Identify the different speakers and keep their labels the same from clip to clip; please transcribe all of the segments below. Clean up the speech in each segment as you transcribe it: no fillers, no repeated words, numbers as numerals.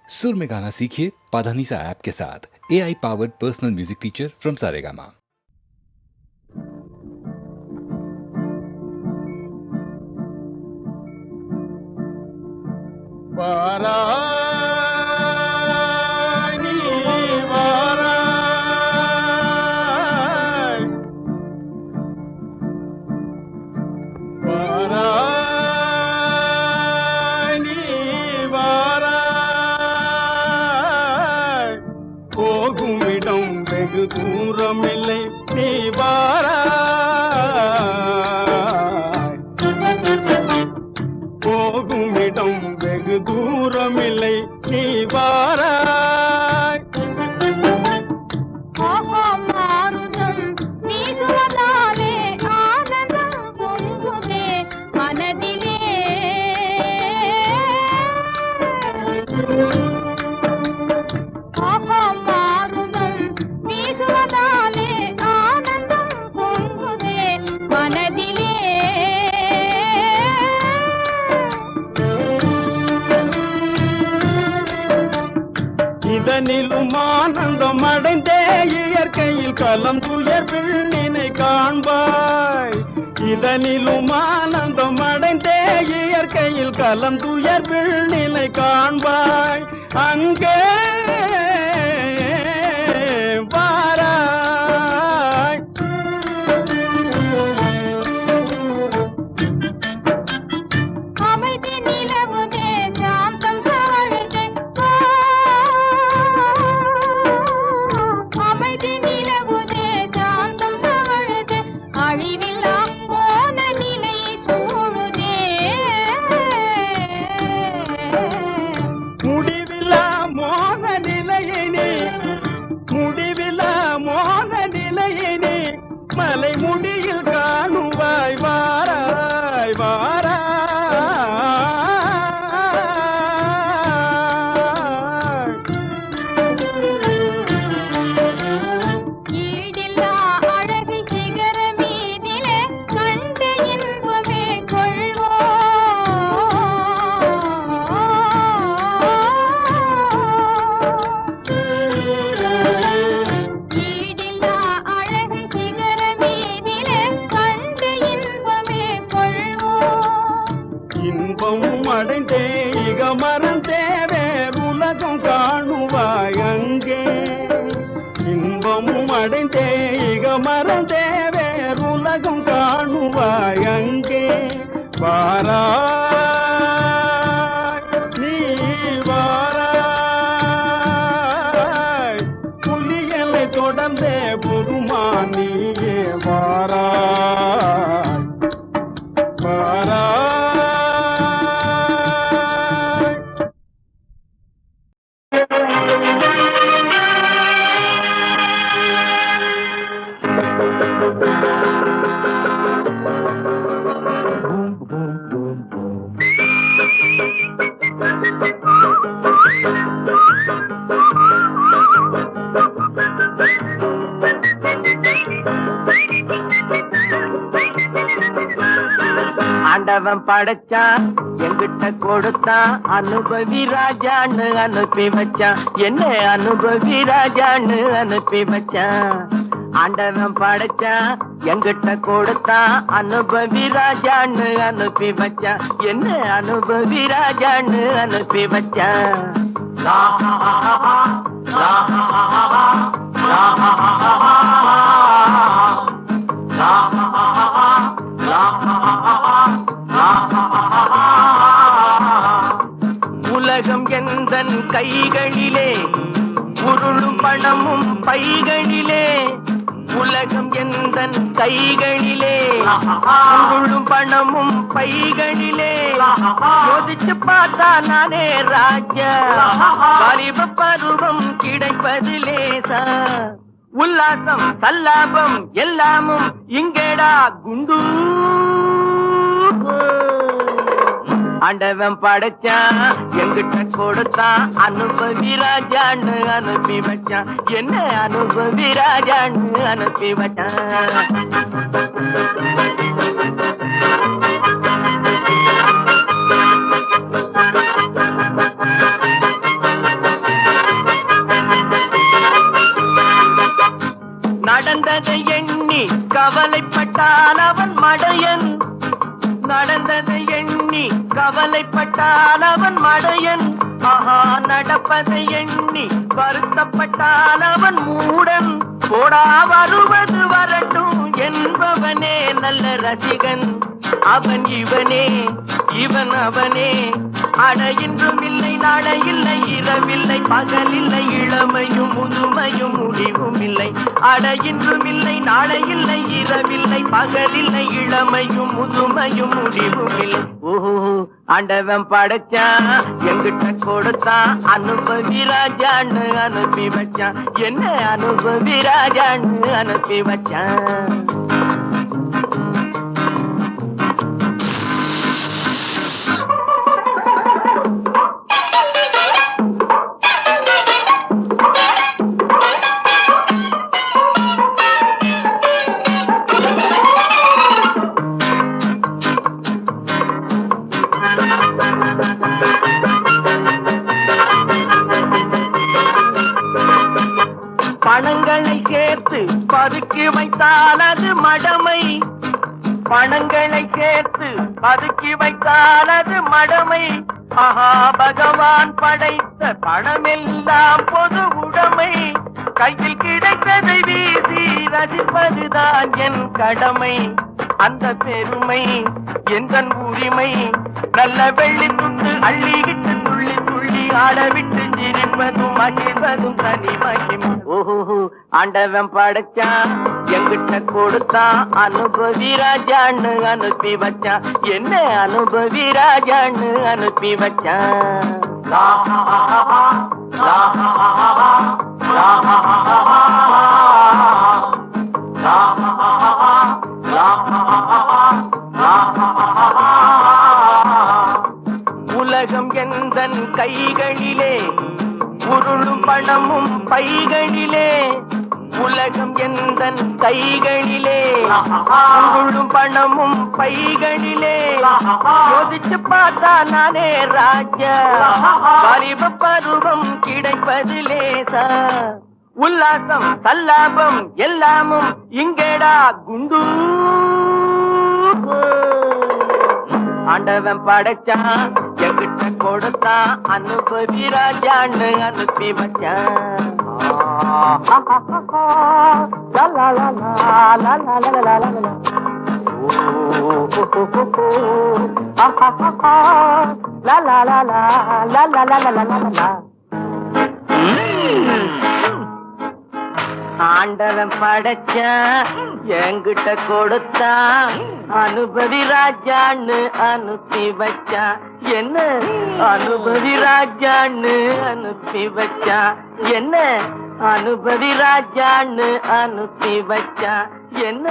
Speaker 1: सुर में गाना सीखिए पाधानीसा ऐप के साथ। AI powered personal music teacher from Saregama.
Speaker 2: தூரமில்லை நீ வாராய், போகுமிடம் வெகு தூரமில்லை நீ வாராய்.
Speaker 3: மாருதம் வீசுவதாலே ஆனந்தம் பொங்குதே மனதிலே. மாருதம் வீசுவதாலே ஆனந்தம் பொங்குதே மனதிலே.
Speaker 2: இதனிலும் ஆனந்தம் அடைந்தே இயற்கையில் கலம் துயர் விண்ணினை காண்பாய். இதனிலும் ஆனந்தம் அடைந்தே இயற்கையில் கலம் துயர் விண்ணினை காண்பாய். அங்கே வாராய்.
Speaker 3: அமைதி நிலவுதே சாந்தம் தாழுதே. அமைதி நிலவுதே சாந்தம் தாழுதே. அழிவில்லா போன நிலை சூழுதே.
Speaker 2: முடிவில்லா மோன நிலையினி, முடிவில்லா மோன நிலையினி மலை முடியில் காணுவாய். வாராய் வாராய்.
Speaker 3: ஈடில்லா அழகை சிகர மீதிலே கண்டு இன்பமே கொள்வோம். ஈடில்லா அழகை சிகர மீதிலே கண்டு இன்பமே கொள்வோம்.
Speaker 2: இன்பமும் அடைந்தே இக மறந்தே வேறுலகம் காணுவாய் அங்கே. இன்பமும் அடைந்தே இக மறந்தே வேறுலகம் காணுவாய் அங்கே. வாராய் நீ வாராய். புலியலை தொடர்ந்தே புதுமான் நீயே வாராய் வாராய்.
Speaker 4: ஆண்டவன் படைச்சான் எங்கிட்ட கொடுத்தான், அனுபவி ராஜான்னு அனுப்பி வச்சான். என்ன அனுபவி ராஜான்னு அனுப்பி வச்சான். ஆண்டவன் படைச்சான் எங்கிட்ட கொடுத்தான், அனுபவி ராஜான்னு அனுப்பி வச்சான். என்ன அனுபவி ராஜான்னு அனுப்பி வச்சான். உலகம் எந்தன் கைகளிலே, உருளும் பணமும் பைகளிலே. உலகம் எந்தன் கைகளிலே, உருளும் பணமும் பைகளிலே. யோசிச்சு பார்த்தா நானே ராஜா, வாலிப பருவம் கிடைப்பது லேசா. உல்லாசம் சல்லாபம் எல்லாமும் இங்கேடா குண்டு. ஆண்டவன் படைச்சான் எங்கிட்ட கொடுத்தான், அனுபவி ராஜான்னு அனுப்பி வச்சான். என்ன அனுபவி ராஜான்னு அனுப்பி வச்சான். பட்டால் அவன் மடையன் நடந்ததை எண்ணி கவலைப்பட்டால் அவன் மடையன் ஆஹா நடப்பதை எண்ணி வருத்தப்பட்டால் அவன் மூடன் போடா வருவது வரட்டும் என்பவனே நல்ல ரசிகன் அவன் இவனே இவன் அவனே அட இன்றும் இல்லை நாளை இல்லை இரவில்லை பகலில்லை இளமையும் முதுமையும் முடிவும் இல்லை அட இன்றும் இல்லை நாளை இல்லை இரவில்லை பகலில்லை இளமையும் முதுமையும் முடிவும் இல்லை ஓஹோ ஆண்டவன் படைச்சான் எங்கிட்ட கொடுத்தான் அனுபவி ராஜான்னு அனுப்பி வச்சான் என்ன அனுபவி ராஜான்னு அனுப்பி வச்சான் பணங்களை சேர்த்து பதுக்கி வைத்தால் அது மடமை பணங்களை சேர்த்து பதுக்கி வைத்தால் அது மடமை ஆஹா பகவான் படைத்த பணமெல்லாம் பொது உடைமை கையில் கிடைத்ததை வீசி ரசிப்பதுதான் என் கடமை அந்த பெருமை எந்தன் உரிமை நல்ல வெள்ளி துண்டு அள்ளிக்கிட்டு துள்ளி துள்ளி ஆடவிட்டு சிரிப்பதும் மகிழ்வதும் தனி மகிமை ஓஹோ ஆண்டவன் படைச்சான் எங்கிட்ட கொடுத்தான் அனுபவி ராஜான்னு அனுப்பி வச்சான் என்ன அனுபவி ராஜான்னு அனுப்பி வச்சான் உலகம் எந்தன் கைகளிலே உருளும் பணமும் பைகளிலே உலகம் எந்தன் கைகளிலே உருளும் பணமும் பைகளிலே யோசிச்சு பார்த்தா நானே ராஜா வாலிப பருவம் கிடைப்பது லேசா உல்லாசம் சல்லாபம் எல்லாமும் இங்கேடா குண்டு ஆண்டவன் படைச்சான் எங்கிட்ட கொடுத்தான் அனுபவி ராஜான்னு அனுப்பி வச்சான் ஆண்டவன் படைச்சான் எங்கிட்ட கொடுத்தான் அனுபவி ராஜான்னு அனுப்பி வச்சான் என்ன அனுபவி ராஜான்னு அனுப்பி வச்சான் என்ன அனுபவி ராஜான்னு அனுப்பி வச்சான் என்ன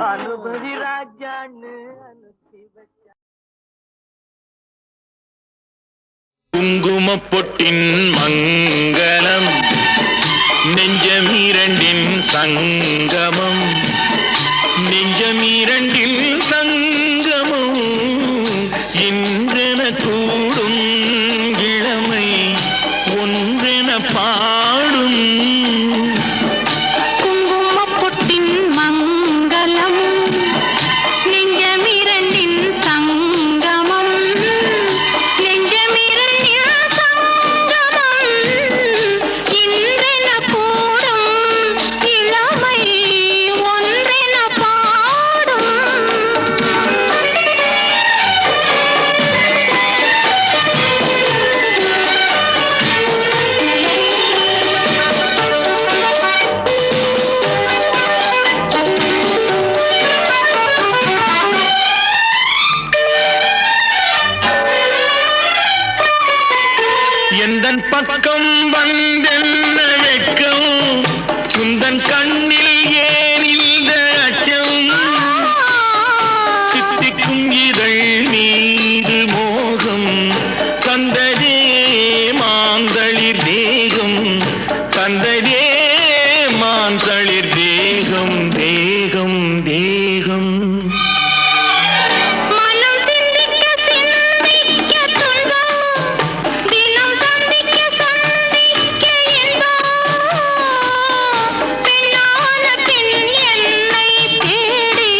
Speaker 4: அனுபவி ராஜான்னு அனுப்பி வச்சான்
Speaker 5: குங்குமப் பொட்டின் மங்களம் நெஞ்சமீரண்டின் சங்கமம் நெஞ்சமீரண்டின் சங்கமம் இன்றென கூடும் இளமை ஒன்றென பாடும்
Speaker 3: குங்குமப்பொட்டின் மங்களம் நெஞ்சமிரண்டின் சங்கமம் நெஞ்சமிரண்டின் சங்கமம் இன்றென கூடும் இளமை ஒன்றென பாடும்
Speaker 5: எந்தன் பக்கம் வந்தென்ன வெட்கம் குந்தன் கண்ணில் ஏன் இந்த அச்சம் சித்திக்கும் இதழ் மீது மோகம் தந்ததே மாந்தளிர் தேகம் தந்ததே மாந்தளிர் தேகம் தேகம் தேகம்
Speaker 3: மனம் சிந்திக்க சிந்திக்க துன்பம் தினம் சந்திக்க சந்திக்க இன்பம் பெண்ணான பின் என்னை தேடி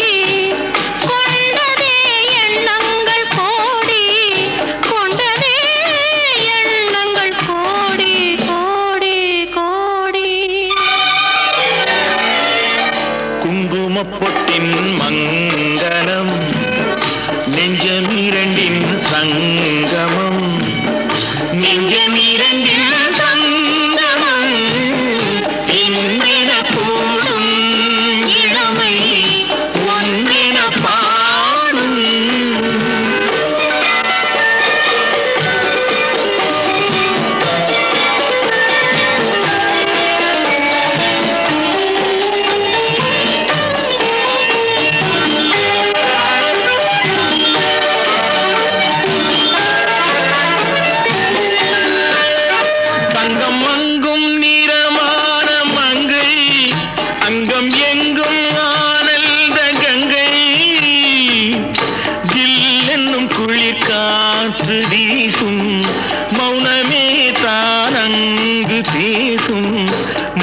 Speaker 5: தானங்கு பேசும்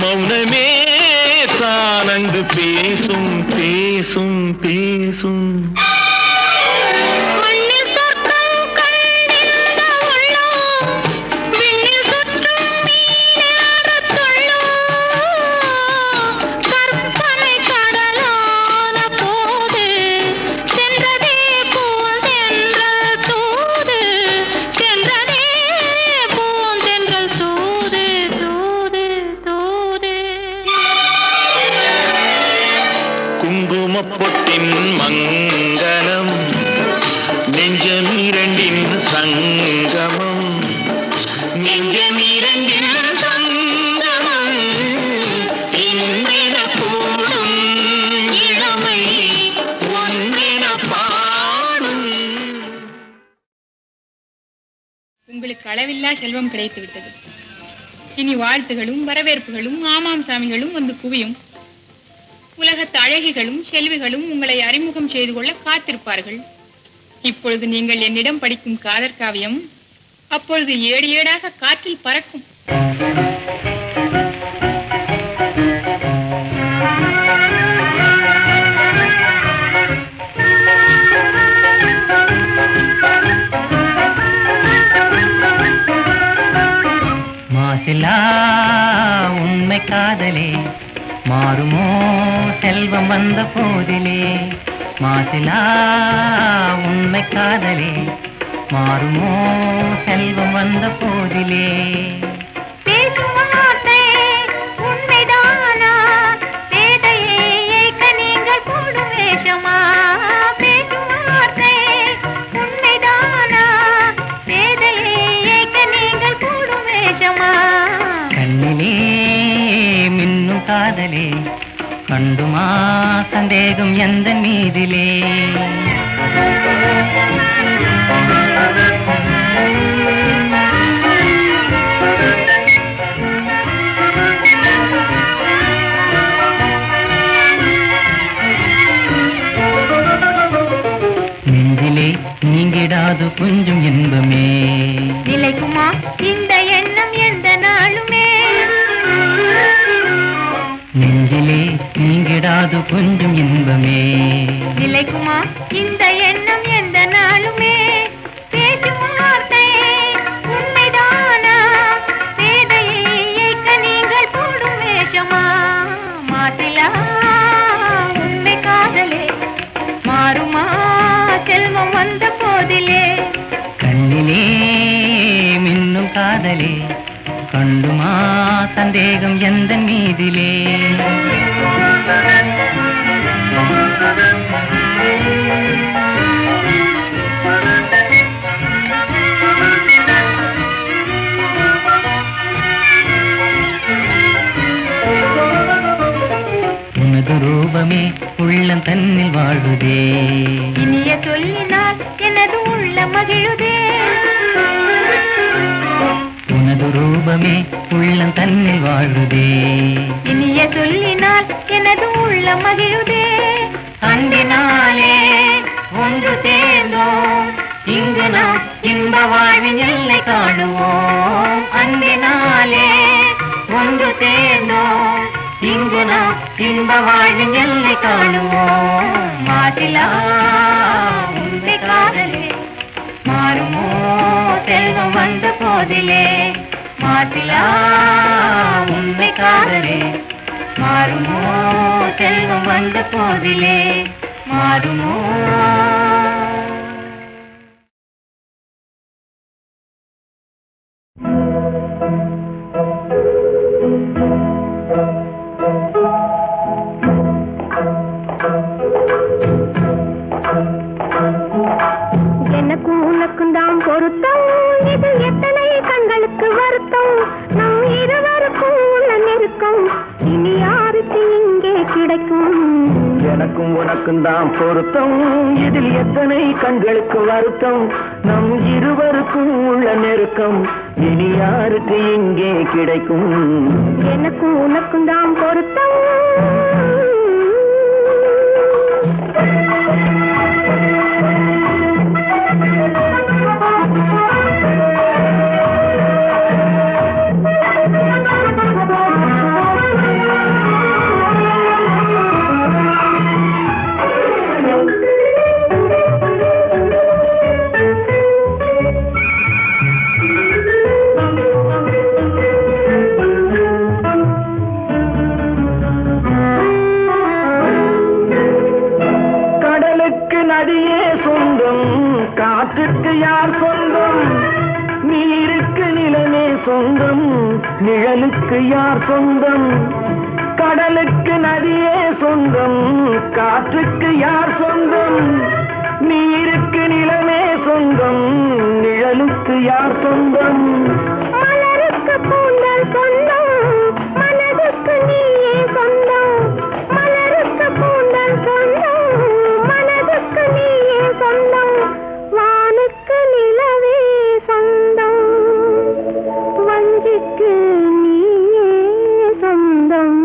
Speaker 5: மௌனமே தானங்கு பேசும் பேசும் பேசும்
Speaker 3: மண்ணில் சொர்க்கம் கண்டிருந்த உள்ளம் விண்ணில் சுற்றும் மீனென்று துள்ளும். கற்பனை கடலான போது சென்றதே பூந்தென்றல் தூது, சென்றதே பூந்தென்றல் தூது தூது தூது.
Speaker 5: குங்குமப்பொட்டின் மங்களம் நெஞ்சமிரண்டின் சங்கமம் நெஞ்சமிரண்டின் சங்கமம் இன்றென கூடும் இளமை ஒன்றென பாடும்.
Speaker 6: உங்களுக்கு அளவில்லா செல்வம் கிடைத்து விட்டது. இனி வாழ்த்துகளும் வரவேற்புகளும் ஆமாம் சாமிகளும் வந்து குவியும். உலகத்து அழகிகளும் செல்விகளும் உங்களை அறிமுகம் செய்து கொள்ள காத்திருப்பார்கள். இப்பொழுது நீங்கள் என்னிடம் படிக்கும் காதற் காவியம் அப்பொழுது ஏடு ஏடாக காற்றில் பறக்கும்.
Speaker 4: மாசிலா உண்மை காதலே மாறுமோ செல்வம் வந்த போதிலே. மாசிலா உண்மை காதலே மாறுமோ செல்வம் வந்த போதிலே.
Speaker 3: பேசும் வார்த்தை உண்மைதானா? பேதையை ஏய்க்க நீங்கள் போடும் வேஷமா? பேசும் வார்த்தை உண்மைதானா? பேதையை ஏய்க்க நீங்கள் போடும் வேஷமா?
Speaker 4: கண்ணிலே மின்னும் காதலே கண்டுமா சந்தேகம் எந்த மீதிலே. நெஞ்சிலே நீங்கிடாது கொஞ்சம் இன்பமே.
Speaker 3: நிலைக்குமா இந்த எண்ணம் எந்த நாளுமே?
Speaker 4: நெஞ்சிலே நீங்கிடாது கொஞ்சம் இன்பமே.
Speaker 3: நிலைக்குமா இந்த எண்ணம் எந்த நாளுமே? பேசும் வார்த்தை உண்மைதானா? பேதையை ஏய்க்க நீங்கள் போடும் வேஷமா? மாசிலா உண்மை காதலே மாறுமா செல்வம் வந்த போதிலே.
Speaker 4: கண்ணிலே மின்னும் காதலே கண்டுமா சந்தேகம் எந்த மீதிலே. உனது ரூபமே உள்ளம் தன்னில் வாழுதே.
Speaker 3: இனிய சொல்லினால் எனது உள்ள மகிழுதே.
Speaker 4: உனது ரூபமே உள்ளம் தன்னில் வாழுதே.
Speaker 3: இனிய சொல்லினால் எனது உள்ள மகிழுதே.
Speaker 4: அன்பினாலே ஒன்று சேர்ந்தோம் இங்கு நாம் இன்ப வாழ்வின் எல்லை காணுவோம். அன்பினாலே ஒன்று சேர்ந்தோம் இங்கு நாம் இன்ப வாழ்வின் எல்லை காணுவோம். மாசிலா உண்மை காதலே மாறுமோ செல்வம் வந்த போதிலே. மாசிலா உண்மை காதலே மாறுமோ செல்வம் வந்த போதிலே. மாறுமோ.
Speaker 3: எனக்கும் உனக்கும் தான் பொருத்தம், இது எத்தனை கண்களுக்கு வருத்தம். நம் இருவருக்கும் உள்ள நெருக்கம் இனி யாருக்கு இங்கே கிடைக்கும்?
Speaker 4: எனக்கும் உனக்கும் தான் பொருத்தம், இதில் எத்தனை கண்களுக்கு வருத்தம். நம் இருவருக்கும் உள்ள நெருக்கம் இனி யாருக்கு இங்கே கிடைக்கும்?
Speaker 3: எனக்கும் உனக்கும் தான் பொருத்தம்.
Speaker 4: நிழலுக்கு யார் சொந்தம் கடலுக்கு நதியே சொந்தம் காற்றுக்கு யார் சொந்தம் நீருக்கு நிலமே சொந்தம் நிழலுக்கு யார் சொந்தம்
Speaker 3: மலருக்கு பூந்தல் சொந்தம் மனதுக்கு நீயே சொந்தம் மலருக்கு பூந்தல் சொந்தம் மனதுக்கு நீயே சொந்தம் வானுக்கு நிலவே சொந்தம் வஞ்சிக்கு நீயே சொந்தம்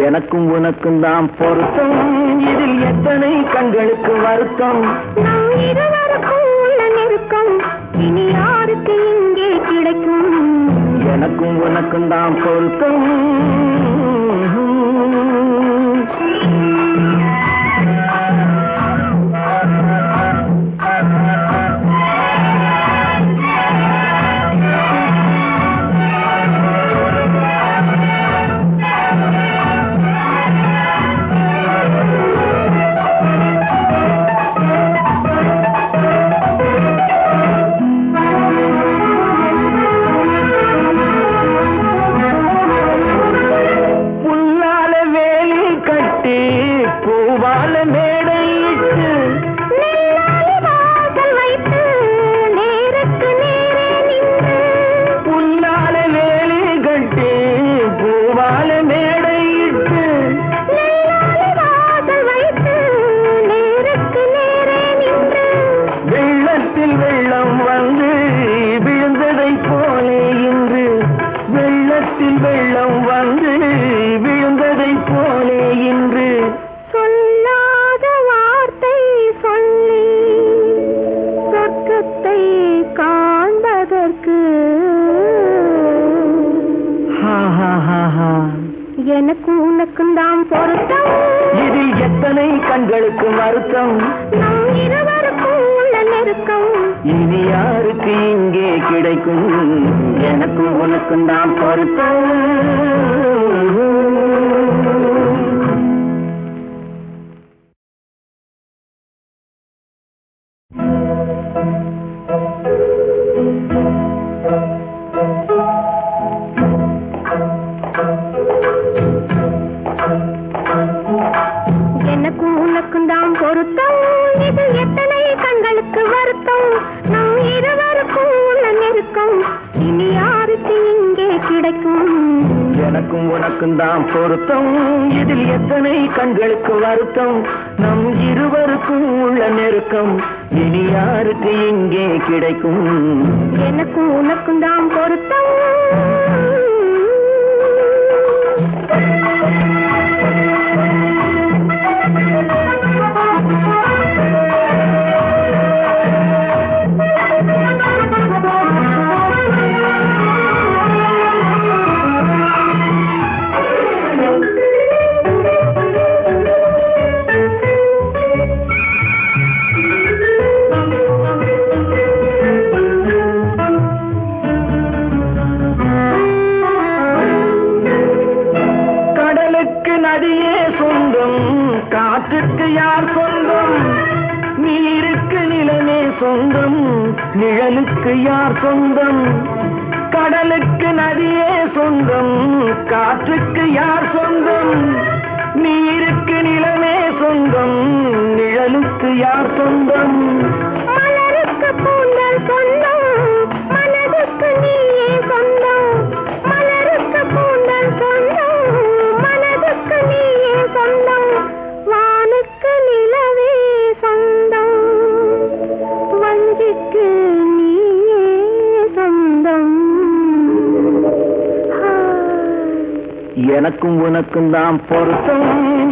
Speaker 4: எனக்கும் உனக்கும் தான் பொருத்தம் இதில் எத்தனை கண்களுக்கு வருத்தம்
Speaker 3: நம் இருவருக்கும் உள்ள நெருக்கம் இனி யாருக்கு இங்கே கிடைக்கும்
Speaker 4: எனக்கும் உனக்கும் தான் பொருத்தம் பூவால மேடையிட்டு
Speaker 3: வாசல் வைத்து நேருக்கு நேரே நின்று
Speaker 4: புல்லால வேலி கட்டி பூவால மேடையிட்டு
Speaker 3: வாசல் வைத்து நேருக்கு நேரே நின்று
Speaker 4: வெள்ளத்தில் வெள்ளம் வந்து விழுந்ததை போலே இன்று வெள்ளத்தில் வெள்ளம் வந்து விழுந்ததை போலே இன்று
Speaker 3: சொல்லாத வார்த்தை சொல்லி சொர்க்கத்தை காண்பதற்கு எனக்கும் உனக்கும் தான் பொருத்தம்
Speaker 4: இதில் எத்தனை கண்களுக்கு வருத்தம்
Speaker 3: நம் இருவருக்கும் உள்ள நெருக்கம்
Speaker 4: இனி யாருக்கு இங்கே கிடைக்கும் எனக்கும் உனக்கும் தான் பொருத்தம்
Speaker 3: எனக்கும் உனக்கும் தான் பொருத்தம் இது எத்தனை கண்களுக்கு வருத்தம் நம் இருவருக்கும் உள்ள நெருக்கம் இனி யாருக்கு இங்கே கிடைக்கும்
Speaker 4: எனக்கும் உனக்கும் தான் பொருத்தம் இதில் எத்தனை கண்களுக்கு வருத்தம் நம் இருவருக்கும் உள்ள நெருக்கம் இனி யாருக்கு இங்கே கிடைக்கும்
Speaker 3: எனக்கும் உனக்கும் தான் பொருத்தம்
Speaker 4: நதியே சொந்தம் காற்றுக்கு யார் சொந்தம் நீருக்கு நிலமே சொந்தம் நிழலுக்கு யார் சொந்தம் கடலுக்கு நதியே சொந்தம் காற்றுக்கு யார் சொந்தம் நீருக்கு நிலமே சொந்தம் நிழலுக்கு யார் சொந்தம்
Speaker 3: மலருக்கு பூந்தல் சொந்தம் மனதுக்கு நீயே சொந்தம் மலருக்கு பூந்தல் சொந்தம் மனதுக்கு நீயே சொந்தம் வானுக்கு நிலவே சொந்தம் வஞ்சிக்கு நீயே சொந்தம்
Speaker 4: எனக்கும் உனக்கும் தான் பொருத்தம்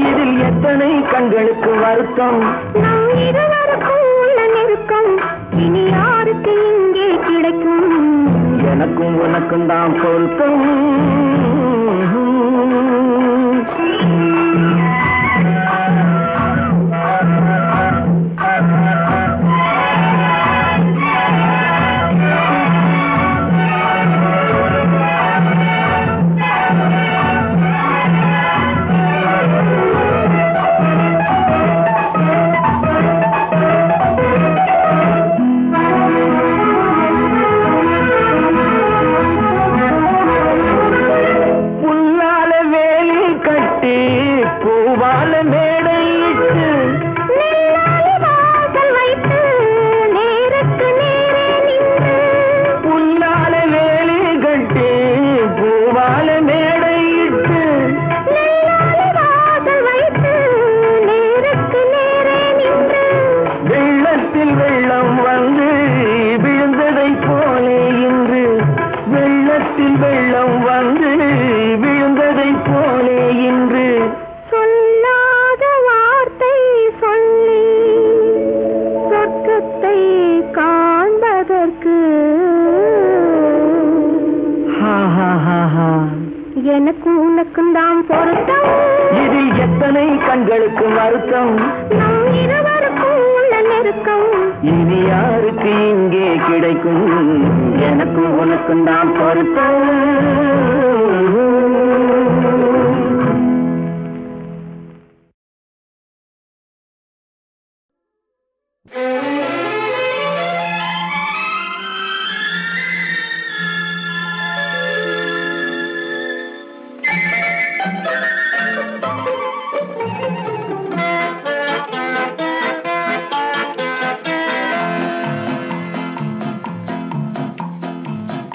Speaker 4: இதில் எத்தனை கண்களுக்கு வருத்தம்
Speaker 3: நம் இருவருக்கும் உள்ள நெருக்கம் இனி யாருக்கு இங்கே கிடைக்கும்
Speaker 4: எனக்கும் உனக்கும் தான் பொருத்தம் வெள்ளம் வந்து விழுந்ததை போலே இன்று
Speaker 3: சொல்லாத வார்த்தை சொல்லி சொர்க்கத்தை காண்பதற்கு எனக்கும் உனக்கும் தான் பொருத்தம்.
Speaker 4: இதில் எத்தனை கண்களுக்கு வருத்தம்,
Speaker 3: நம் இருவருக்கும் உள்ள நெருக்கம்
Speaker 4: இனி யாருக்கு இங்கே கிடைக்கும், எனக்கும் உனக்கும் தான் பொருத்தம்.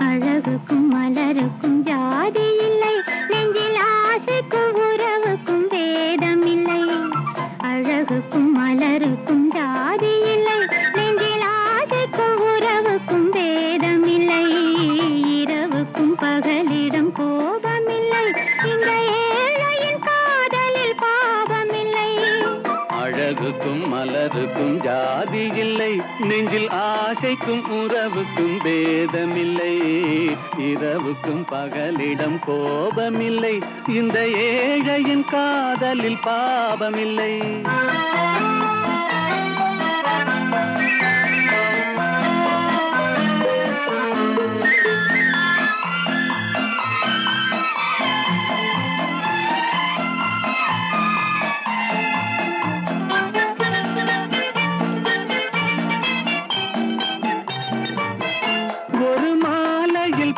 Speaker 3: அழகுக்கும் மலருக்கும் ஜாதி இல்லை, நெஞ்சில் ஆசைக்கும் உறவுக்கும் வேதம் இல்லை. அழகுக்கும் மலருக்கும் ஜாதி இல்லை, நெஞ்சில் ஆசைக்கும் உறவுக்கும் வேதம் இல்லை. இரவுக்கும் பகலிடம் கோபமில்லை, இந்த ஏழையின் காதலில் பாவமில்லை.
Speaker 2: அழகுக்கும் மலருக்கும் ஜாதி இல்லை, நெஞ்சில் ஆசைக்கும் உறவுக்கும் பேதமில்லை. இரவுக்கும் பகலிடம் கோபமில்லை, இந்த ஏழையின் காதலில் பாவமில்லை.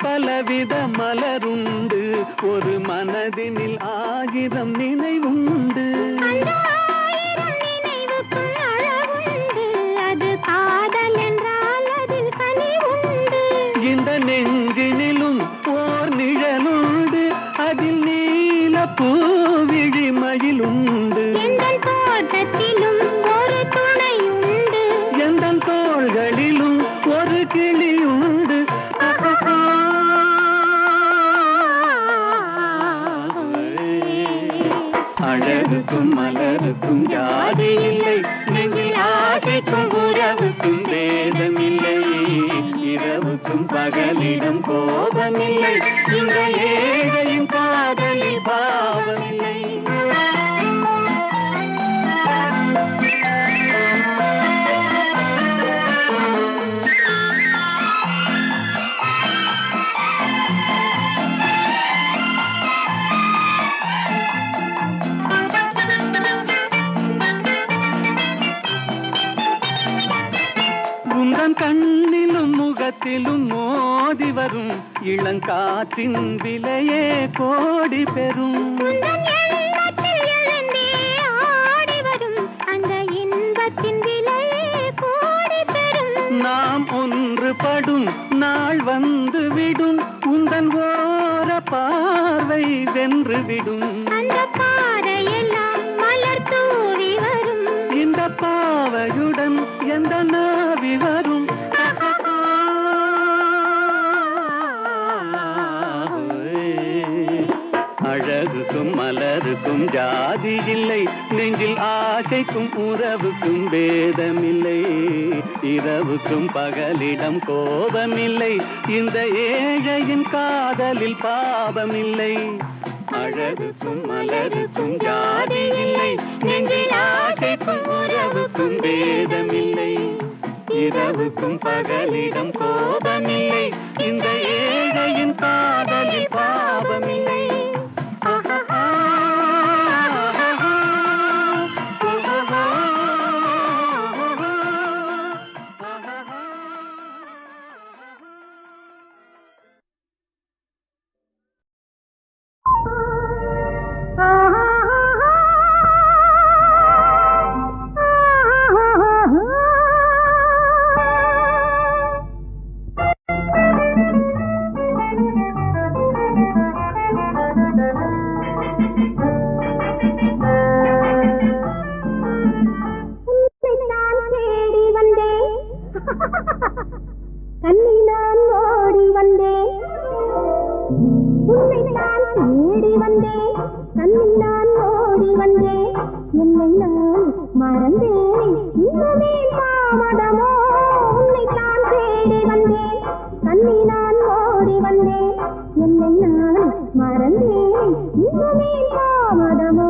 Speaker 2: பலவித மலருண்டு, ஒரு மனதினில் 1000 நினைவுண்டு.
Speaker 3: அது காதல் என்றால் அதில் கனிவுண்டு.
Speaker 2: இந்த நெஞ்சினிலும் ஓர் நிழலுண்டு, அதில் நீல பூவிழிமயிலுண்டு.
Speaker 3: எங்கள் தோட்டத்திலும் ஒரு துணையுண்டு,
Speaker 2: எந்தன் தோள்களிலும் ஒரு கிளியுண்டு. அழகுக்கும் மலருக்கும் ஜாதி இல்லை, நெஞ்சில் ஆசைக்கும் உறவுக்கும் வேதமில்லை. இரவுக்கும் பகலிடம் கோபமில்லை, இந்த ஏழையின் காதலில் பாவமில்லை. கண்ணிலும் முகத்திலும் மோதி வரும் இளங்காற்றின் விலையே கோடி பெறும்.
Speaker 3: அந்த இன்பத்தின் விலையே கோடி பெறும்.
Speaker 2: நாம் ஒன்றுபடும் நாள் வந்து விடும், உந்தன் ஓர பார்வை வென்று விடும்.
Speaker 3: அந்த பாறையெல்லாம் மலர் தூவி வரும்,
Speaker 2: இந்த பாவையுடன் எந்த நாவி வரும். அழகுக்கும் மலருக்கும் ஜாதி இல்லை, நெஞ்சில் ஆசைக்கும் உறவுக்கும் வேதமில்லை. இரவுக்கும் பகலிடம் கோபமில்லை, இந்த ஏழையின் காதலில் பாவமில்லை. அழகுக்கும் மலருக்கும் ஜாதி இல்லை, நெஞ்சில் ஆசைக்கும் உறவுக்கும் வேதமில்லை. இரவுக்கும் பகலிடம் கோபமில்லை, இந்த ஏழையின் காதலில் பாவமில்லை.
Speaker 3: உன்னை நான் தேடி வந்தேன், கண்ணில் நான் ஓடி வந்தேன், என்னை நான் மறந்தேன், இன்னுமே தாமதமோ. உன்னை நான் தேடி வந்தேன், கண்ணில் நான் ஓடி வந்தேன், என்னை நான் மறந்தேன், இன்னுமே தாமதமோ.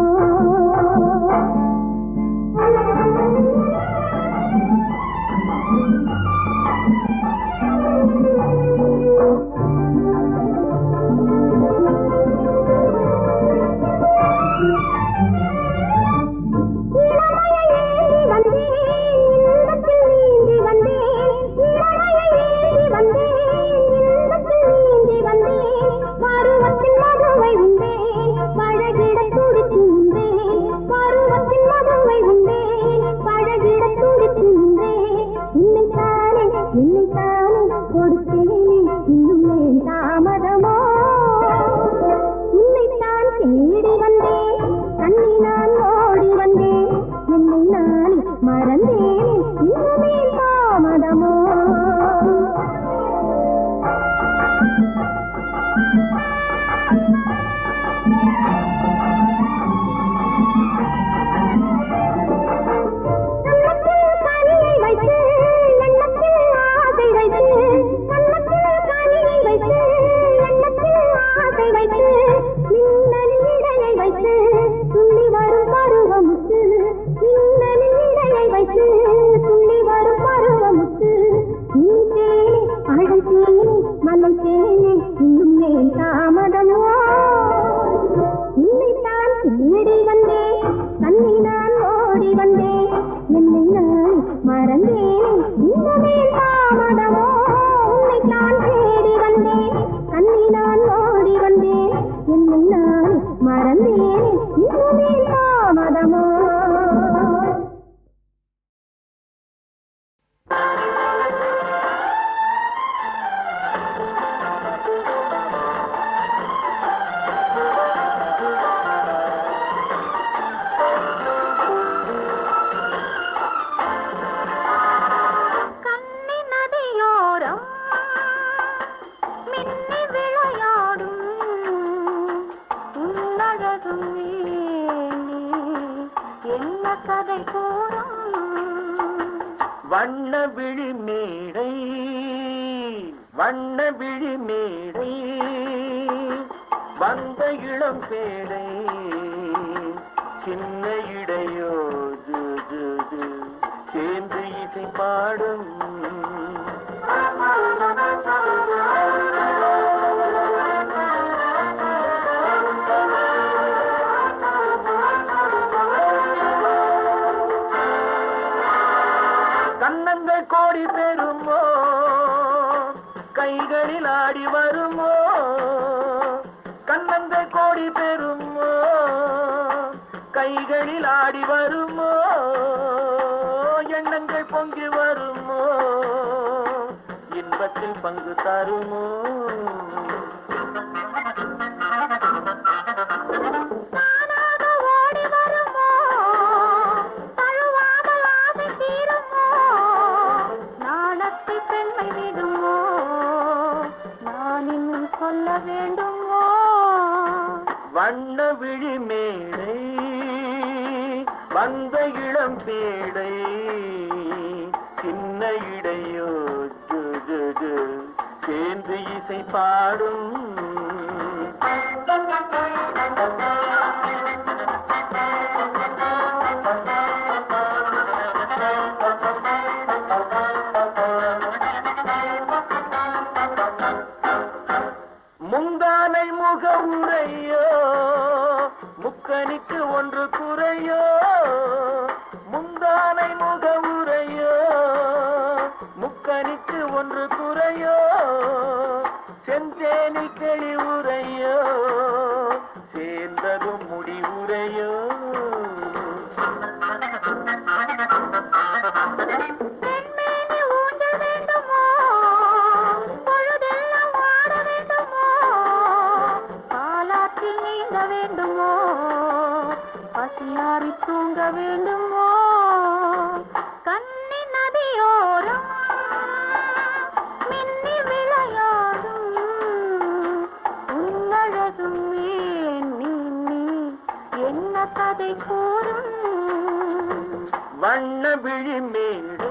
Speaker 4: வண்ண விழி மேடை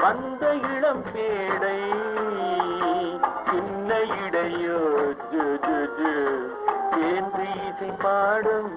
Speaker 4: வந்த இளம் பேடை சின்ன இடையோ என்று இசை பாடும்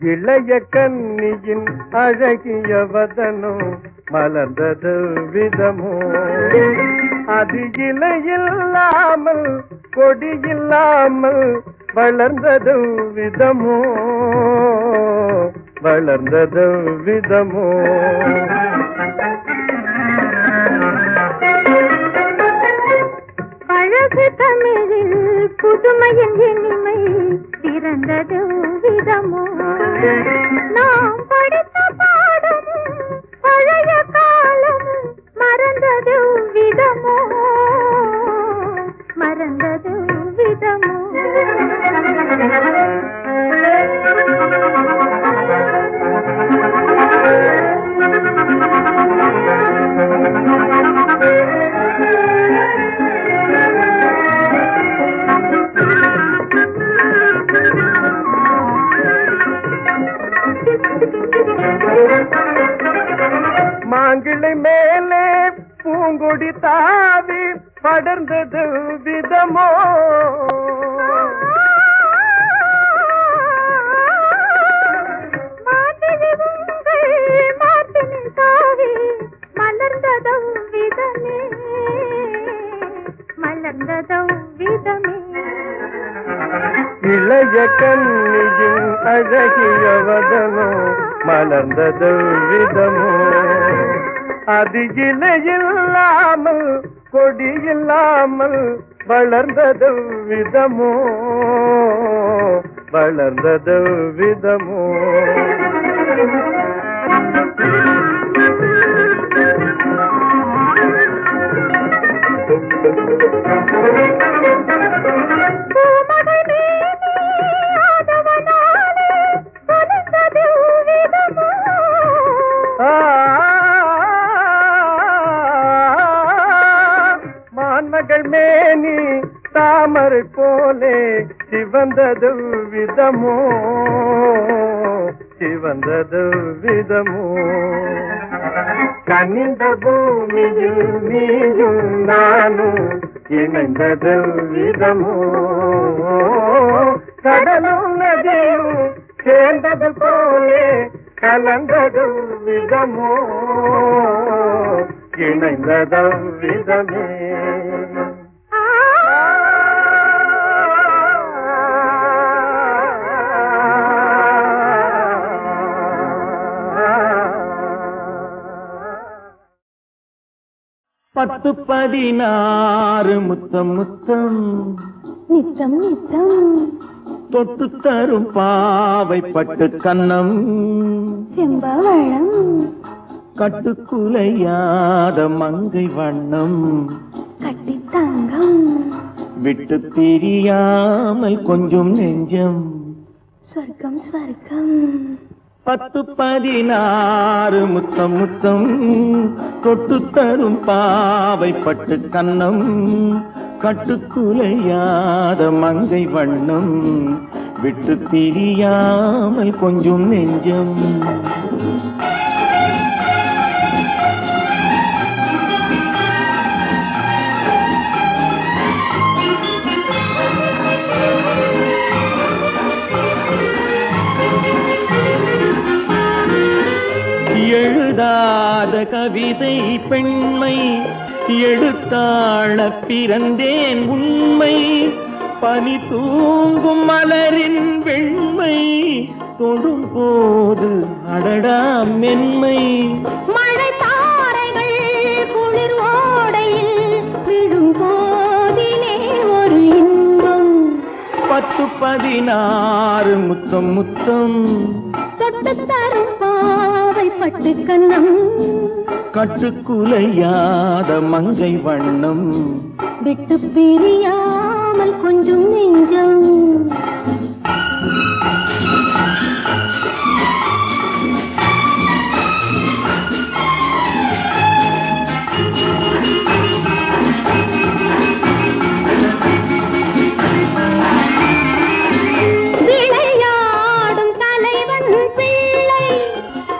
Speaker 4: இளைய கன்னியின் அழகிய வதனோ மலர்ந்தது விதமோ அது இலையில்லாமல் கொடியில்லாமல் வளர்ந்தது விதமோ வளர்ந்தது விதமோ
Speaker 3: அழகு தமிழில் புதுமையின் இனிமை பிறந்தது விதமோ நாம் படித்த பாடமும் பழைய காலமும் மறந்தது விதமோ மறந்தது விதமோ
Speaker 4: மாங்கிளை மேலே பூங்கொடி தாவி படர்ந்தது விதமோ
Speaker 3: மலர்ந்ததோ விதமே மலர்ந்ததோ விதமே
Speaker 4: இளைய கன்னியின் அழகிய வதனோ மலர்ந்தது விதமோ அது இலையில்லாமல் கொடியில்லாமல் வளர்ந்தது விதமோ வளர்ந்தது விதமோ மான்மகள் மேனி தாமரை போலே சிவந்தது விதமோ சிவந்தது விதமோ கனிந்த பூமியில் நீயும் நானும் இணைந்தது விதமோ கடலும் நதியும் சேர்ந்தது போலே கலந்தது விதமோ இணைந்தது விதமே பத்து 16 முத்தம் முத்தம்
Speaker 3: நித்தம் நித்தம்
Speaker 4: தொட்டு தரும் பாவை பட்டு கன்னம்
Speaker 3: செம்பவளம்
Speaker 4: கட்டுக்குலையாத மங்கை வண்ணம்
Speaker 3: கட்டி தங்கம்
Speaker 4: விட்டு பிரியாமல் கொஞ்சம் நெஞ்சம்
Speaker 3: சொர்க்கம் ஸ்வர்க்கம்
Speaker 4: 10 16 முத்தம் முத்தம் தொட்டு தரும் பாவை பட்டு கன்னம் கட்டுக்குலையாத மங்கை வண்ணம் விட்டு பிரியாமல் கொஞ்சம் நெஞ்சம் கவிதை பெண்மை எடுத்தாள பிறந்தேன் உண்மை பனி தூங்கும் மலரின் வெண்மை தொடும் போது அடடா மென்மை
Speaker 3: மழை தாரைகள் குளிர் ஓடையில் விழும் போதிலே ஒரு இன்பம்
Speaker 4: 10-16 முத்தம் முத்தம்
Speaker 3: தொட்டு தரும் பாவை பட்டு கன்னம்
Speaker 4: கட்டுக்குலையாத மங்கை வண்ணம்
Speaker 3: விட்டு பிரியாமல் கொஞ்சம் நெஞ்சம் விளையாடும் தலைவன் பிள்ளை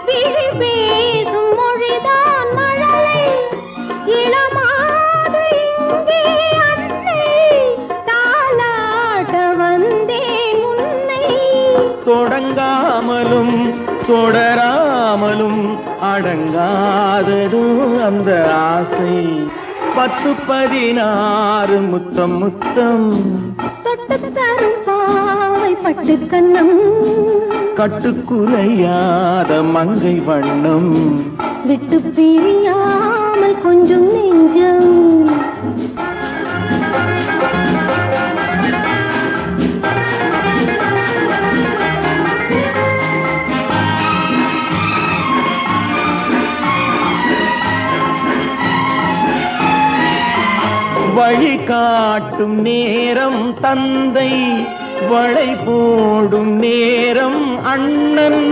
Speaker 3: விழி பேசும் மொழிதான் மழலை இளமாது இங்கே அன்னை தாலாட்ட வந்தேன் உன்னை
Speaker 4: தொடங்காமலும் தொடராமலும் அடங்காதது அந்த ஆசை 10-16 முத்தம் முத்தம்
Speaker 3: தொட்டு தரும் பாவை பட்டு கன்னம்
Speaker 4: கட்டுக்குலையாத மங்கை வண்ணம்
Speaker 3: விட்டு பிரியாமல் கொஞ்சம் நெஞ்சம்
Speaker 4: வழி காட்டும் நேரம் தந்தை வளை போடும் நேரம் அண்ணன்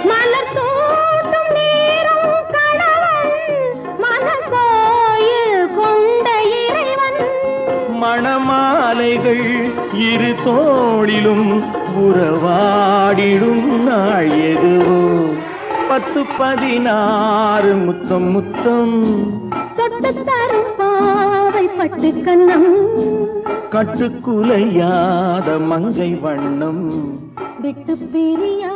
Speaker 3: மலர் சூட்டும் நேரம் கணவன் மனக்கோயில் கொண்ட இறைவன்
Speaker 4: மணமாலைகள் இரு தோளிலும் உறவாடிடும் நாள் எதுவோ 10-16 முத்தம் முத்தம்
Speaker 3: தொட்டு தரும் பாவை பட்டு கன்னம்
Speaker 4: கட்டுக்குலையாத மங்கை வண்ணம்
Speaker 3: விட்டு பிரியா